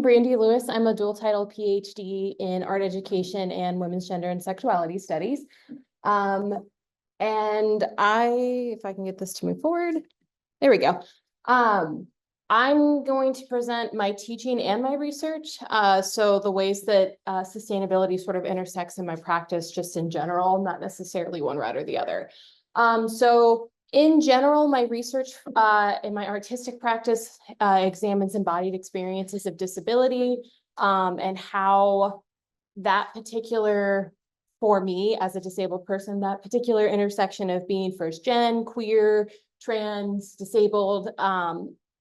I'm Brandi Lewis. I'm a dual title PhD in art education and women's gender and sexuality studies. And if I can get this to move forward, there we go. I'm going to present my teaching and my research. So the ways that sustainability sort of intersects in my practice, just in general, not necessarily one route or the other. So in general, my research in my artistic practice examines embodied experiences of disability and how that particular, for me as a disabled person, that particular intersection of being first gen, queer, trans, disabled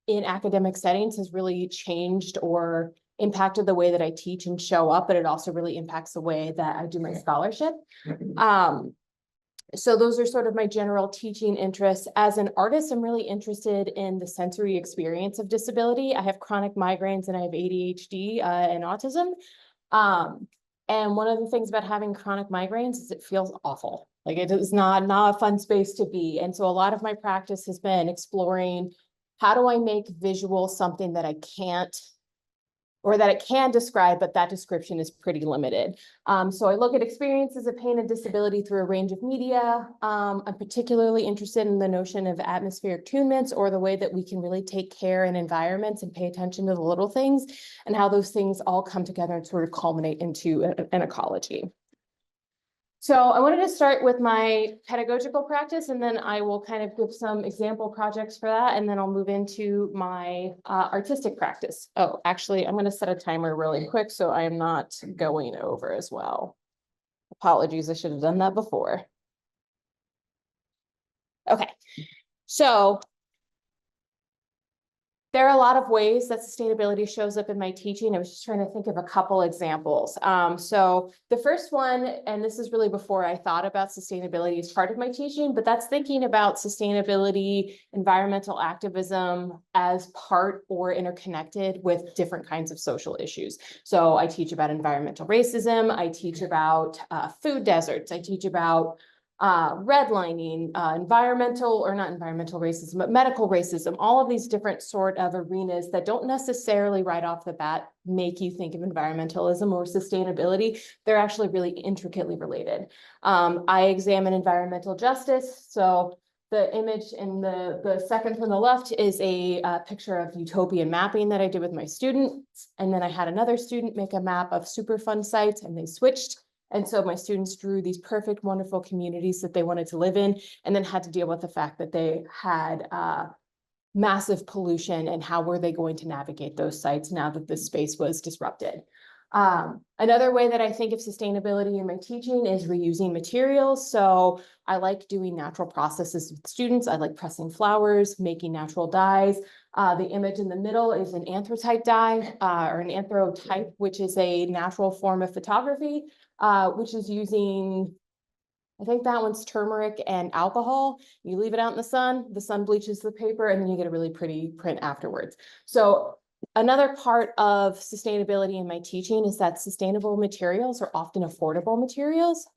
in academic settings has really changed or impacted the way that I teach and show up, but it also really impacts the way that I do my scholarship. So those are sort of my general teaching interests. As an artist, I'm really interested in the sensory experience of disability. I have chronic migraines and I have ADHD and autism. And one of the things about having chronic migraines is it feels awful. Like it is not a fun space to be. And so a lot of my practice has been exploring how do I make visual something that I can't, or that it can describe, but that description is pretty limited. So I look at experiences of pain and disability through a range of media. I'm particularly interested in the notion of atmospheric tunements, or the way that we can really take care in environments and pay attention to the little things and how those things all come together and sort of culminate into an ecology. So I wanted to start with my pedagogical practice, and then I will kind of give some example projects for that, and then I'll move into my artistic practice. Oh, actually, I'm going to set a timer really quick so I am not going over as well. Apologies, I should have done that before. Okay, so there are a lot of ways that sustainability shows up in my teaching. I was just trying to think of a couple examples. So the first one, and this is really before I thought about sustainability as part of my teaching, but that's thinking about sustainability, environmental activism as part or interconnected with different kinds of social issues. So I teach about environmental racism. I teach about food deserts. I teach about redlining, environmental, or not environmental racism, but medical racism, all of these different sort of arenas that don't necessarily right off the bat make you think of environmentalism or sustainability. They're actually really intricately related. I examine environmental justice. So the image in the second from the left is a picture of utopian mapping that I did with my students. And then I had another student make a map of Superfund sites, and they switched. And so my students drew these perfect, wonderful communities that they wanted to live in, and then had to deal with the fact that they had massive pollution, and how were they going to navigate those sites now that this space was disrupted. Another way that I think of sustainability in my teaching is reusing materials. So I like doing natural processes with students. I like pressing flowers, making natural dyes. The image in the middle is an anthrotype dye, or an anthrotype, which is a natural form of photography, which is using, I think that one's turmeric and alcohol. You leave it out in the sun bleaches the paper, and then you get a really pretty print afterwards. So another part of sustainability in my teaching is that sustainable materials are often affordable materials.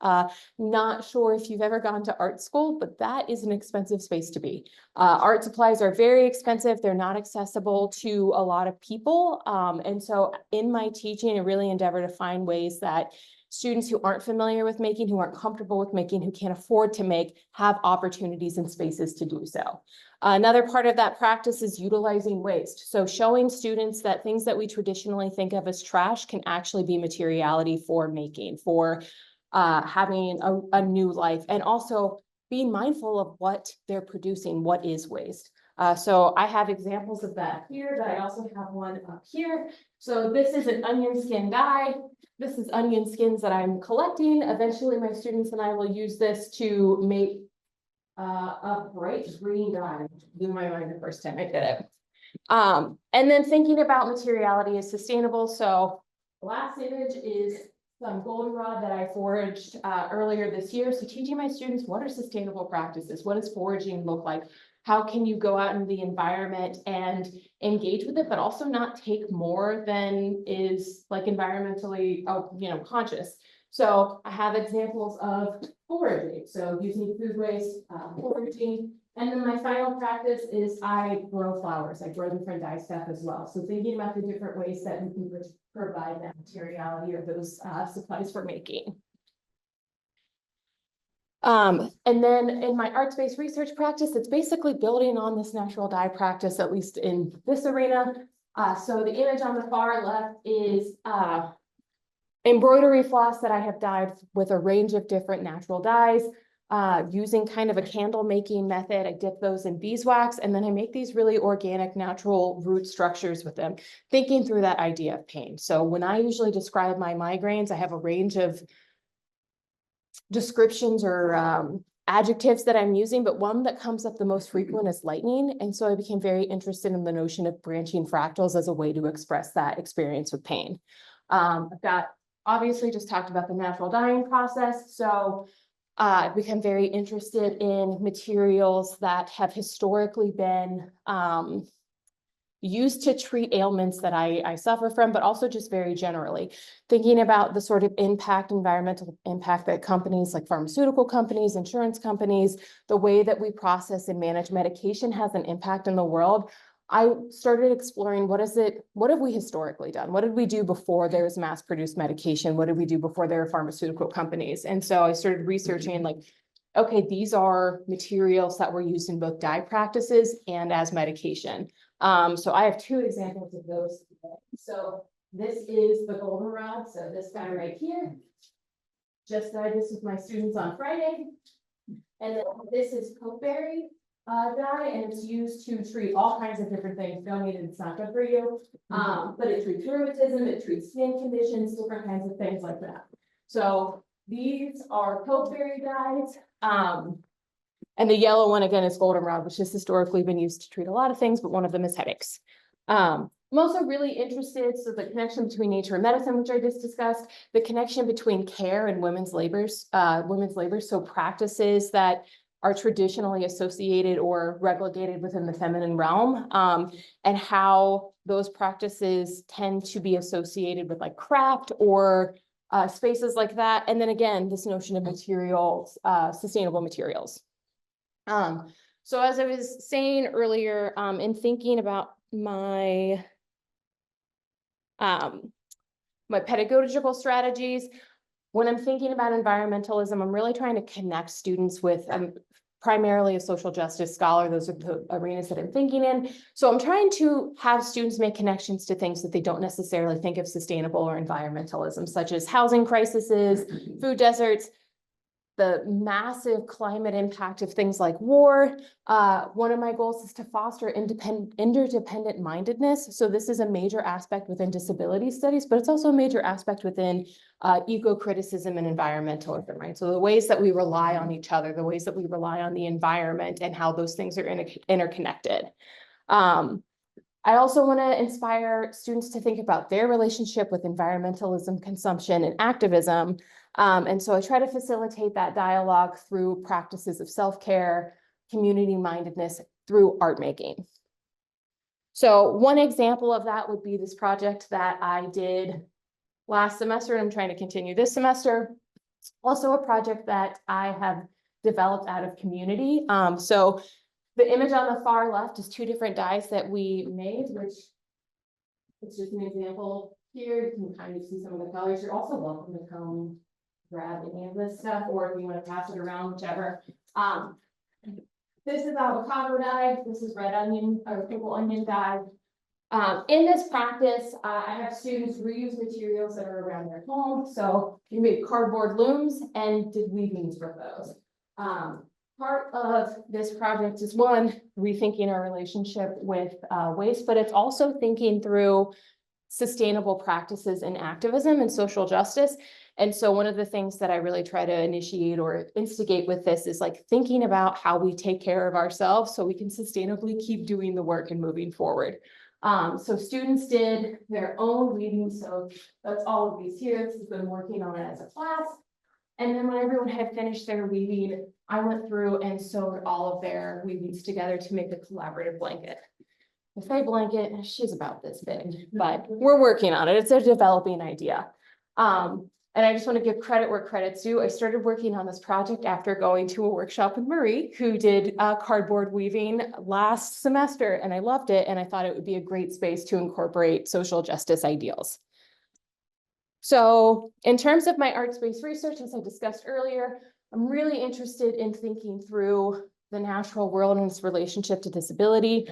Not sure if you've ever gone to art school, but that is an expensive space to be. Art supplies are very expensive. They're not accessible to a lot of people. And so in my teaching, I really endeavor to find ways that students who aren't familiar with making, who aren't comfortable with making, who can't afford to make, have opportunities and spaces to do so. Another part of that practice is utilizing waste. So showing students that things that we traditionally think of as trash can actually be materiality for making, for having a new life, and also being mindful of what they're producing, what is waste. So I have examples of that here, but I also have one up here. So this is an onion skin dye. This is onion skins that I'm collecting. Eventually, my students and I will use this to make a bright green dye. Blew my mind the first time I did it. And then thinking about materiality as sustainable. So the last image is some goldenrod that I foraged earlier this year. So teaching my students, what are sustainable practices? What does foraging look like? How can you go out into the environment and engage with it, but also not take more than is like environmentally, conscious? So I have examples of foraging. So using food waste, foraging, And then my final practice is I grow flowers. I grow different dye stuff as well. So thinking about the different ways that we can provide that materiality or those supplies for making. And then in my arts-based research practice, it's basically building on this natural dye practice, at least in this arena. So the image on the far left is embroidery floss that I have dyed with a range of different natural dyes, using kind of a candle making method. I dip those in beeswax, and then I make these really organic, natural root structures with them, thinking through that idea of pain. So when I usually describe my migraines, I have a range of descriptions or adjectives that I'm using, but one that comes up the most frequent is lightning. And so I became very interested in the notion of branching fractals as a way to express that experience with pain. I've got obviously just talked about the natural dyeing process. So I've become very interested in materials that have historically been used to treat ailments that I suffer from, but also just very generally thinking about the sort of environmental impact that companies like pharmaceutical companies, insurance companies, the way that we process and manage medication has an impact in the world. I started exploring what have we historically done? What did we do before there was mass-produced medication? What did we do before there were pharmaceutical companies? And so I started researching like, okay, these are materials that were used in both dye practices and as medication. So I have two examples of those today. So this is the goldenrod. So this guy right here, just dyed this with my students on Friday. And then this is pokeberry dye, and it's used to treat all kinds of different things. Don't eat it, it's not good for you. But it treats rheumatism, it treats skin conditions, different kinds of things like that. So these are pokeberry dyes. And the yellow one, again, is goldenrod, which has historically been used to treat a lot of things, but one of them is headaches. I'm also really interested, so the connection between nature and medicine, which I just discussed, the connection between care and women's labor. So practices that are traditionally associated or relegated within the feminine realm, and how those practices tend to be associated with like craft or spaces like that. And then again, this notion of materials, sustainable materials. So as I was saying earlier, in thinking about my my pedagogical strategies, when I'm thinking about environmentalism, I'm really trying to connect students with, I'm primarily a social justice scholar. Those are the arenas that I'm thinking in. So I'm trying to have students make connections to things that they don't necessarily think of sustainable or environmentalism, such as housing crises, food deserts, the massive climate impact of things like war. One of my goals is to foster interdependent mindedness. So this is a major aspect within disability studies, but it's also a major aspect within eco-criticism and environmentalism, right? So the ways that we rely on each other, the ways that we rely on the environment and how those things are interconnected. I also want to inspire students to think about their relationship with environmentalism, consumption, and activism. And so I try to facilitate that dialogue through practices of self-care, community mindedness, through art making. So one example of that would be this project that I did last semester, and I'm trying to continue this semester. It's also a project that I have developed out of community. So the image on the far left is two different dyes that we made, which it's just an example here. You can kind of see some of the colors. You're also welcome to come grab any of this stuff, or if you want to pass it around, whichever. This is avocado dye. This is red onion or purple onion dye. In this practice, I have students reuse materials that are around their home. So we made cardboard looms and did weavings for those. Part of this project is one, rethinking our relationship with waste, but it's also thinking through sustainable practices in activism and social justice. And so one of the things that I really try to initiate or instigate with this is like thinking about how we take care of ourselves so we can sustainably keep doing the work and moving forward. So students did their own weaving. So that's all of these here. This has been working on it as a class. And then when everyone had finished their weaving, I went through and sewed all of their weavings together to make a collaborative blanket. The Faye blanket, she's about this big, but we're working on it. It's a developing idea. And I just want to give credit where credit's due. I started working on this project after going to a workshop with Marie, who did cardboard weaving last semester, and I loved it. And I thought it would be a great space to incorporate social justice ideals. So in terms of my arts-based research, as I discussed earlier, I'm really interested in thinking through the natural world and its relationship to disability.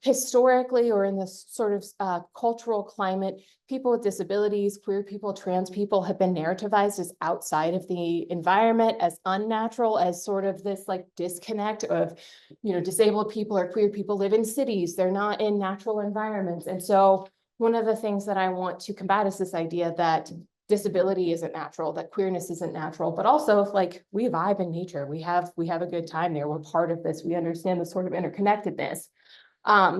Historically, or in this sort of cultural climate, people with disabilities, queer people, trans people have been narrativized as outside of the environment, as unnatural, as sort of this like disconnect of, you know, disabled people or queer people live in cities, they're not in natural environments. And so one of the things that I want to combat is this idea that disability isn't natural, that queerness isn't natural, but also like we vibe in nature, we have a good time there, we're part of this, we understand the sort of interconnectedness.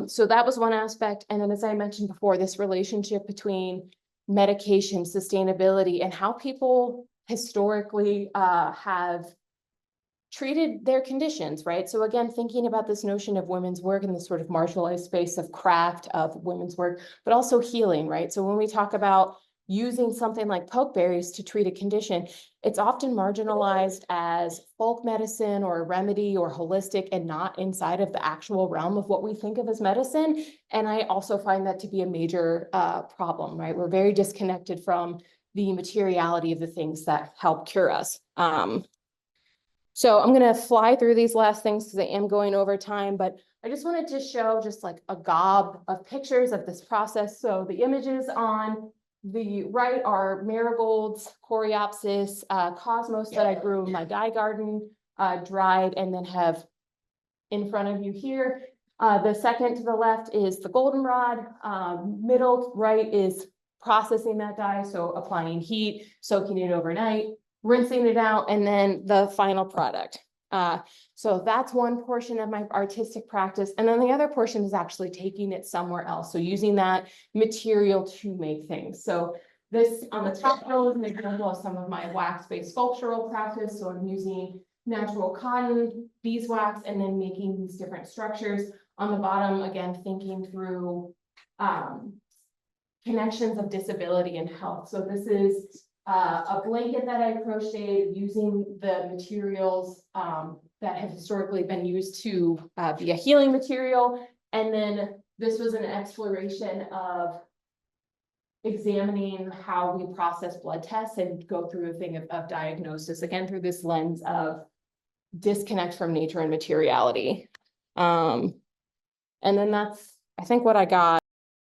So that was one aspect. And then, as I mentioned before, this relationship between medication, sustainability, and how people historically have treated their conditions, right? So again, thinking about this notion of women's work in this sort of marginalized space of craft, of women's work, but also healing, right? So when we talk about using something like pokeberries to treat a condition, it's often marginalized as folk medicine or a remedy or holistic and not inside of the actual realm of what we think of as medicine. And I also find that to be a major problem, right? We're very disconnected from the materiality of the things that help cure us. So I'm going to fly through these last things because I am going over time, but I just wanted to show just like a gob of pictures of this process. So the images on the right are marigolds, coreopsis, cosmos that I grew in my dye garden, dried, and then have in front of you here. The second to the left is the goldenrod. Middle right is processing that dye, so applying heat, soaking it overnight, rinsing it out, and then the final product. So that's one portion of my artistic practice. And then the other portion is actually taking it somewhere else. So using that material to make things. So this on the top row is an example of some of my wax-based sculptural practice. So I'm using natural cotton, beeswax, and then making these different structures. On the bottom, again, thinking through connections of disability and health. So this is a blanket that I crocheted using the materials that have historically been used to be a healing material. And then this was an exploration of examining how we process blood tests and go through a thing of diagnosis, again, through this lens of disconnect from nature and materiality. And then that's, I think, what I got.